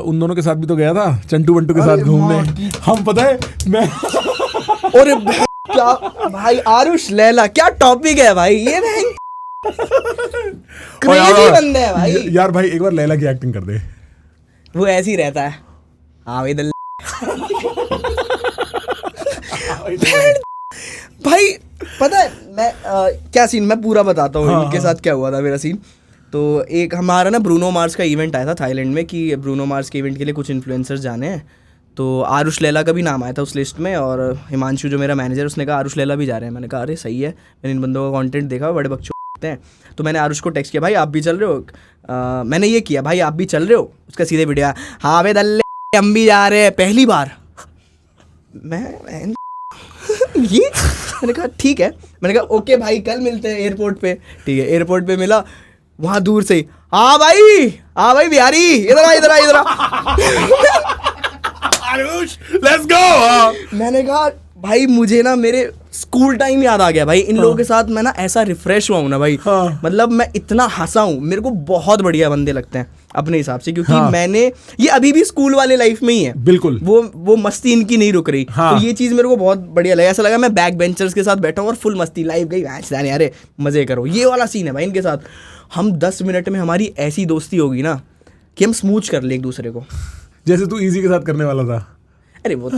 उन दोनों के साथ भी तो गया था, चंटू बंटू के साथ घूमने। हम पता है मैं अरे क्या भाई, आरुष लैला क्या टॉपिक है भाई, ये क्रेजी बंदे है भाई। यार भाई एक बार लैला की एक्टिंग कर दे। वो ऐसे ही रहता है, हाँ भाई दल भाई पता है मैं क्या सीन, मैं पूरा बताता हूँ इनके साथ क्या हुआ था मेरा सीन। तो एक हमारा ना ब्रूनो मार्स का इवेंट आया था थाईलैंड में, कि ब्रूनो मार्स के इवेंट के लिए कुछ इन्फ्लुएंसर्स जाने हैं। तो आरुष लैला का भी नाम आया था उस लिस्ट में, और हिमांशु जो मेरा मैनेजर उसने कहा आरुष लैला भी जा रहे हैं। मैंने कहा अरे सही है, मैंने इन बंदों का कंटेंट देखा, बड़े बच्चे हैं। तो मैंने आरुष को टेक्स्ट किया, भाई आप भी चल रहे हो? मैंने ये किया, भाई आप भी चल रहे हो? उसका सीधे वीडियो, हाँ वे दल्ले हम भी जा रहे हैं पहली बार। मैं ये मैंने कहा ठीक है, मैंने कहा ओके भाई कल मिलते हैं एयरपोर्ट पे। ठीक है, एयरपोर्ट पे मिला, वहाँ दूर से हाँ भाई बिहारी इधर आ आरुष लेट्स गो। मैंने कहा भाई मुझे ना मेरे स्कूल टाइम याद आ गया भाई, इन लोगों के साथ मैं ना ऐसा रिफ्रेश हुआ हूँ ना भाई। मतलब मैं इतना हंसा हूँ, मेरे को बहुत बढ़िया बंदे लगते हैं अपने हिसाब से, क्योंकि मैंने ये अभी भी स्कूल वाले लाइफ में ही है बिल्कुल, वो मस्ती इनकी नहीं रुक रही। तो ये चीज मेरे को बहुत बढ़िया लगा, ऐसा लगा मैं बैक बेंचर्स के साथ बैठा हूँ और फुल मस्ती, लाइव गई अरे मजे करो, ये वाला सीन है भाई इनके साथ। हम 10 मिनट में हमारी ऐसी दोस्ती होगी ना कि हम स्मूच कर ले एक दूसरे को, जैसे तू इजी के साथ करने वाला था। अरे वो तो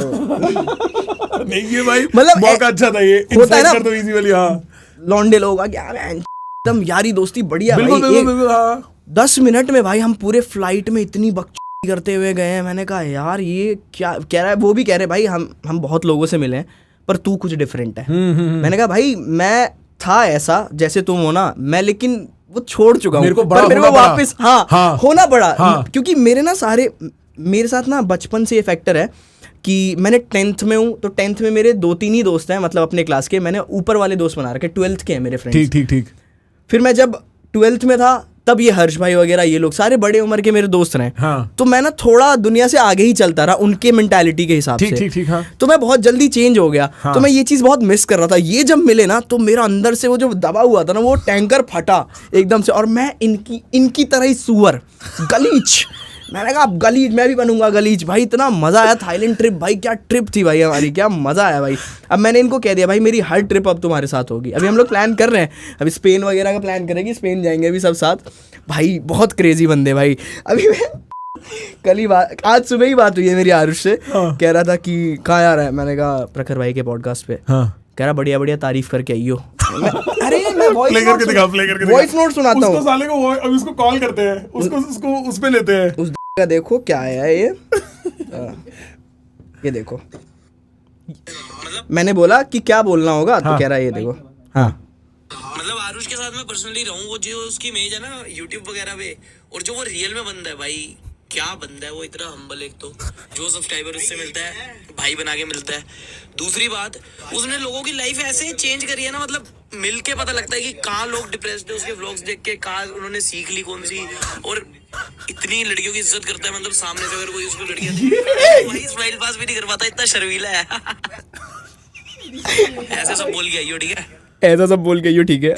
नहीं ये भाई मतलब मौका अच्छा था, ये होता है ना तो इजी वाली। हाँ लौंडे लोग एकदम यारी दोस्ती बढ़िया। बिल्कुल, हाँ 10 मिनट में भाई हम पूरे फ्लाइट में इतनी बकचोदी करते हुए गए हैं। मैंने कहा यार ये क्या कह रहा है, वो भी कह रहे भाई हम बहुत लोगों से मिले हैं पर तू कुछ डिफरेंट है। मैंने कहा भाई मैं था ऐसा जैसे तुम हो ना, मैं लेकिन वो छोड़ चुका हूँ, मेरे को वापस होना पड़ा। क्योंकि मेरे साथ ना बचपन से ये फैक्टर है कि मैंने 10th में हूँ, तो 10th में मेरे 2-3 ही दोस्त हैं, मतलब अपने क्लास के। मैंने ऊपर वाले दोस्त बना रखे, 12th के हैं मेरे फ्रेंड्स। ठीक। फिर मैं जब 12th में था तब ये हर्ष भाई वगैरह ये लोग सारे बड़े उम्र के मेरे दोस्त रहे। तो मैं ना थोड़ा दुनिया से आगे ही चलता रहा उनके मेंटालिटी के हिसाब से। ठीक। तो मैं बहुत जल्दी चेंज हो गया। तो मैं ये चीज़ बहुत मिस कर रहा था। ये जब मिले ना तो मेरा अंदर से वो जो दबा हुआ था ना वो टैंकर फटा एकदम से, और मैं इनकी तरह ही सुअर गलीच। मैंने कहा अब गलीज मैं भी बनूंगा गलीज। भाई इतना मज़ा आया थाईलैंड ट्रिप, भाई क्या ट्रिप थी भाई हमारी, क्या मज़ा आया भाई। अब मैंने इनको कह दिया भाई मेरी हर ट्रिप अब तुम्हारे साथ होगी। अभी हम लोग प्लान कर रहे हैं, अभी स्पेन वगैरह का प्लान करेंगे, स्पेन जाएंगे अभी सब साथ। भाई बहुत क्रेजी बंदे भाई। अभी मैं आज सुबह ही बात हुई है मेरी आरुष से, कह रहा था कि कहाँ आ रहा है। मैंने कहा प्रखर भाई के पॉडकास्ट पे। कह रहा बढ़िया तारीफ करके आइयो। अरे मैं वॉइस नोट सुनाता हूँ साले को, अभी उसको कॉल करते हैं, उसको उस पे लेते हैं। उस का देखो क्या है ये देखो। मैंने बोला कि क्या बोलना होगा, तो कह रहा है ये देखो। हाँ मतलब आरुष के साथ मैं पर्सनली रहूं, वो जो उसकी इमेज है ना यूट्यूब वगैरह पे, और जो वो रियल में बंदा है भाई, क्या बंदा है वो, इतना हम्बल। एक तो जो सब्सक्राइबर उससे मिलता है भाई बना के मिलता है। दूसरी बात उसने लोगों की लाइफ ऐसे चेंज करी है ना, मतलब मिल के पता लगता है कि कहाँ लोग डिप्रेस्ड है उसके व्लॉग्स देख के, कहाँ उन्होंने सीख ली कौन सी, और इतनी लड़कियों की इज्जत करता है। मतलब सामने से अगर कोई उसको लड़कियां भाई स्माइल पास भी नहीं कर पाता, इतना शर्मीला है। ऐसे सब बोल के आइयो, ठीक है, ऐसा सब बोल के आइयो, ठीक है।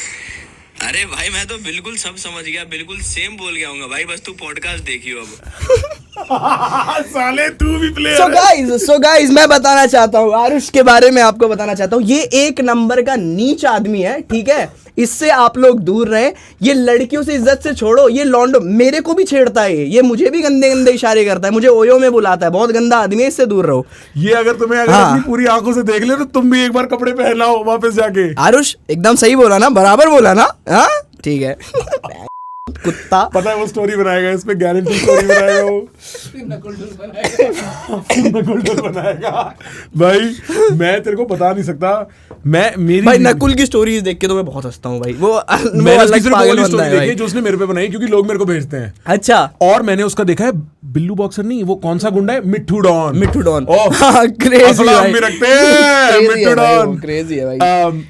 अरे भाई मैं तो बिल्कुल सब समझ गया, बिल्कुल सेम बोल के आऊंगा भाई, बस तू पॉडकास्ट देखियो अब। साले तू भी प्लेयर। So guys मैं बताना चाहता हूँ, आरुष के बारे में आपको बताना चाहता हूँ, ये 1 नंबर का नीच आदमी है, ठीक है, इससे आप लोग दूर रहें। ये लड़कियों से इज्जत से छोड़ो, ये लॉन्डो मेरे को भी छेड़ता है, ये मुझे भी गंदे गंदे इशारे करता है, मुझे ओयो में बुलाता है, बहुत गंदा आदमी है, इससे दूर रहो। ये अगर तुम्हें अपनी पूरी आंखों से देख ले तो तुम भी एक बार कपड़े पहनाओ वापस जाके। आरुष एकदम सही बोला ना, बराबर बोला ना, हाँ ठीक है। कुत्ता पता है वो स्टोरी बनाएगा, इस पे गारंटी स्टोरी बनाएगा वो। नकुल बनाएगा भाई, मैं तेरे को बता नहीं सकता। मेरी भाई नकुल की स्टोरीज देख के तो मैं बहुत हंसता हूँ भाई। मैंने अलग पागल बंदा है भाई, जो उसने मेरे पे बनाई, क्योंकि लोग मेरे को भेजते हैं। अच्छा, और मैंने उसका देखा है बिल्लू बॉक्सर नहीं, वो कौन सा गुंडा है, मिट्ठू डॉन। क्रेजी है भाई।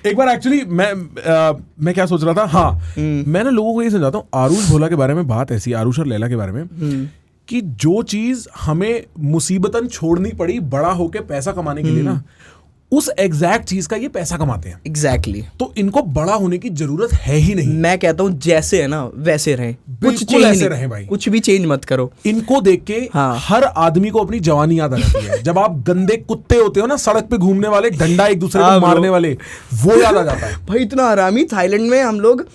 एक बार एक्चुअली मैं क्या सोच रहा था, हाँ मैं ना लोगों को ये समझाता हूँ आरुष भोला के बारे में, बात ऐसी आरुष और लैला के बारे में, कि जो चीज हमें मुसीबतन छोड़नी पड़ी बड़ा होके पैसा कमाने के लिए ना, उस एग्जैक्ट चीज का ये पैसा कमाते हैं, एग्जैक्टली। तो इनको बड़ा होने की जरूरत है ही नहीं। मैं कहता हूँ जैसे है ना वैसे रहें, कुछ बिल्कुल चेंज ऐसे नहीं, रहें भाई। कुछ भी चेंज मत करो। इनको देख के हाँ। हर आदमी को अपनी जवानी याद आ जाती है। जब आप गंदे कुत्ते होते हो ना सड़क पे घूमने वाले, डंडा एक दूसरे हाँ को bro। मारने वाले, वो याद आ जाता है। भाई इतना हरामी। थाईलैंड में हम लोग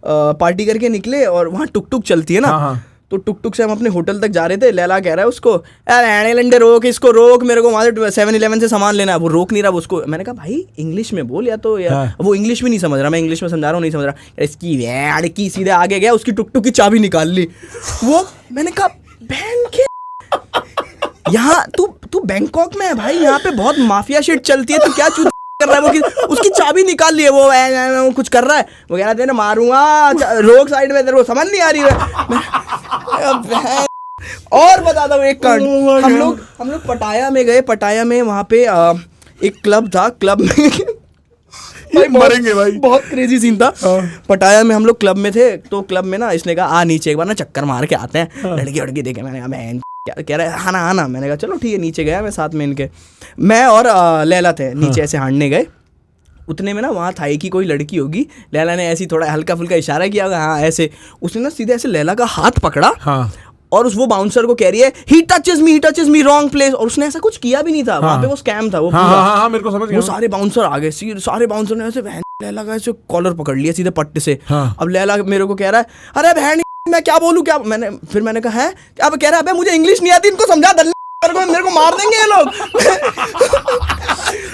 पार्टी करके निकले और वहाँ टुक टुक चलती है ना, हाँ, हाँ। तो टुक टुक से हम अपने होटल तक जा रहे थे। लैला कह रहा है उसको, यार रहने लंडे रोक, इसको रोक, मेरे को वहाँ से 7-Eleven से सामान लेना है। वो रोक नहीं रहा उसको। मैंने कहा भाई इंग्लिश में बोल, या तो यार हाँ। वो इंग्लिश भी नहीं समझ रहा, मैं इंग्लिश में समझा रहा हूँ, नहीं समझ रहा। इसकी वैड की सीधे आगे गया, उसकी टुक टुक की चाबी निकाल ली। वो मैंने कहा बहन के यहाँ तू बैंकॉक में है भाई, यहाँ पे बहुत माफिया शिट चलती है, तू क्या चूत कर रहा है? वो उसकी चाबी निकाल ली है, वो कुछ कर रहा है, वो कह रहा है मारूंगा, रोक साइड में, तेरे को समझ नहीं आ रही है। और बताता हूँ एक कांड। हम लोग पटाया में गए। पटाया में वहाँ पे एक क्लब था। क्लब में भाई मरेंगे भाई। बहुत क्रेजी सीन था। पटाया में हम लोग क्लब में थे, तो क्लब में ना इसने कहा आ नीचे एक बार ना चक्कर मार के आते हैं। लड़की वड़की देखे, मैंने कहा बहन क्या कह रहा है, आना। मैंने कहा चलो ठीक है। नीचे गया मैं साथ में इनके, मैं और लैला थे नीचे ऐसे हांडने गए। उतने में ना वहाँ थाई की कोई लड़की होगी, लैला ने ऐसी थोड़ा हल्का फुल्का इशारा किया होगा, हाँ ऐसे। उसने ना सीधे ऐसे लैला का हाथ पकड़ा, हाँ। और वो बाउंसर को कह रही है ही टचेस मी रॉन्ग प्लेस। और उसने ऐसा कुछ किया भी नहीं था, वहाँ पे वो स्कैम था वो हाँ, पूरा। हाँ, हाँ, मेरे को समझ गया। वो सारे बाउंसर आ गए, सारे बाउंसर ने ऐसे बहन लैला का ऐसे कॉलर पकड़ लिया सीधे पट्टे से। हाँ। अब लैला मेरे को कह रहा है अरे बहन मैं क्या बोलूं क्या। मैंने कहा है, अब कह रहा है अबे मुझे इंग्लिश नहीं आती, इनको समझा दल्ले, मेरे को मार देंगे ये लोग।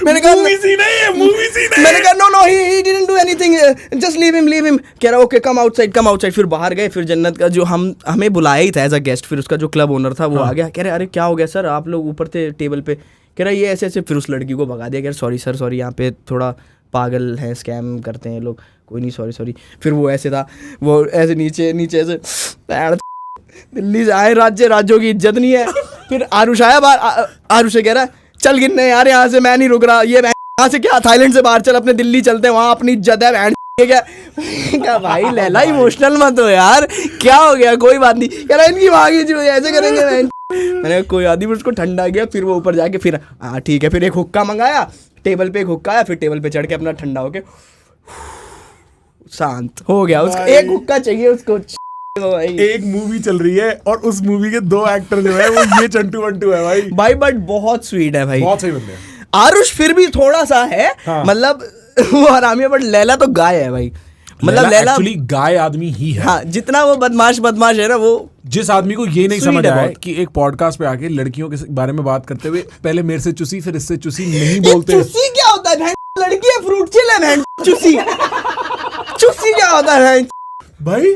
मैंने कहा मूवी सीन है ये, मूवी सीन है। मैंने कहा no he didn't do anything, just leave him. कह रहा ओके कम आउटसाइड। फिर बाहर गए। फिर जन्नत का जो हमें बुलाया ही था एज अ गेस्ट, फिर उसका जो क्लब ओनर था वो आ गया। कह रहे अरे क्या हो गया सर, आप लोग ऊपर थे टेबल पे। कह रहा ये ऐसे। फिर उस लड़की को भगा दिया। कह रहा सॉरी यहाँ पे थोड़ा पागल है, स्कैम करते हैं लोग, कोई नहीं सॉरी। फिर वो ऐसे था, वो ऐसे नीचे ऐसे दिल्ली से आए, राज्यों की इज्जत नहीं है। फिर आरुष आया बाहर। आरुष कह रहा है चल गिनने यार, यहाँ से मैं नहीं रुक रहा। ये यहाँ से क्या, थाईलैंड से बाहर चल, अपने दिल्ली चलते हैं, वहाँ अपनी इज्जत है। क्या भाई लैला इमोशनल मत हो यार, क्या हो गया, कोई बात नहीं। कह रहा इनकी भागी जो ऐसे करेंगे। मैंने कोई आदमी फिर उसको ठंडा गया। फिर वो ऊपर जाके फिर हाँ ठीक है, फिर एक हुक्का मंगाया, टेबल पे एक हुक्का आया। फिर टेबल पे चढ़ के अपना ठंडा होके शांत हो गया। उसको एक हुक्का चाहिए उसको। एक मूवी चल रही है और उस मूवी के 2 एक्टर जो है वो ये चंटू वंटू है भाई। बट बहुत स्वीट है भाई, बहुत सही बंदे हैं। आरुष फिर भी थोड़ा सा है, हाँ। मतलब वो हरामी है, बट लैला तो गाय है भाई। मतलब लैला एक्चुअली गाय आदमी ही है। हाँ, जितना वो बदमाश है ना, वो जिस आदमी को ये नहीं Sweet समझ है आया बहुत। कि एक पॉडकास्ट पे आके लड़कियों के बारे में बात करते हुए पहले मेरे से चुसी फिर इससे चुसी नहीं ये बोलते। चुसी क्या होता है बहन, लड़की है, फ्रूट चिल है बहन। चुसी क्या होता है बहन? भाई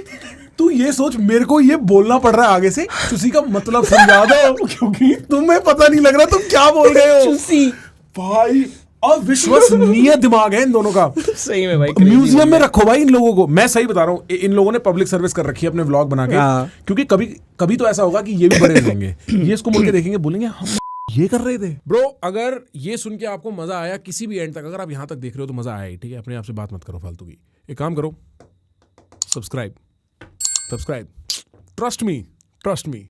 तू ये सोच, मेरे को ये बोलना पड़ रहा है आगे से, चुसी का मतलब समझा दो, क्योंकि तुम्हें पता नहीं लग रहा तुम क्या बोल रहे हो। चुसी भाई अविश्वसनीय दिमाग है इन दोनों का। सही में भाई, म्यूजियम में रखो भाई इन लोगों को। मैं सही बता रहा हूँ, इन लोगों ने पब्लिक सर्विस कर रखी है अपने व्लॉग बना के। हाँ। क्योंकि कभी तो ऐसा होगा कि ये भी बड़े हो जाएंगे, ये इसको मुड़ के देखेंगे, बोलेंगे हम ये कर रहे थे। ब्रो अगर ये सुन के आपको मजा आया किसी भी एंड तक, अगर आप यहाँ तक देख रहे हो तो मजा आया ही, ठीक है। अपने आप से बात मत करो फालतू की। एक काम करो, सब्सक्राइब। Trust me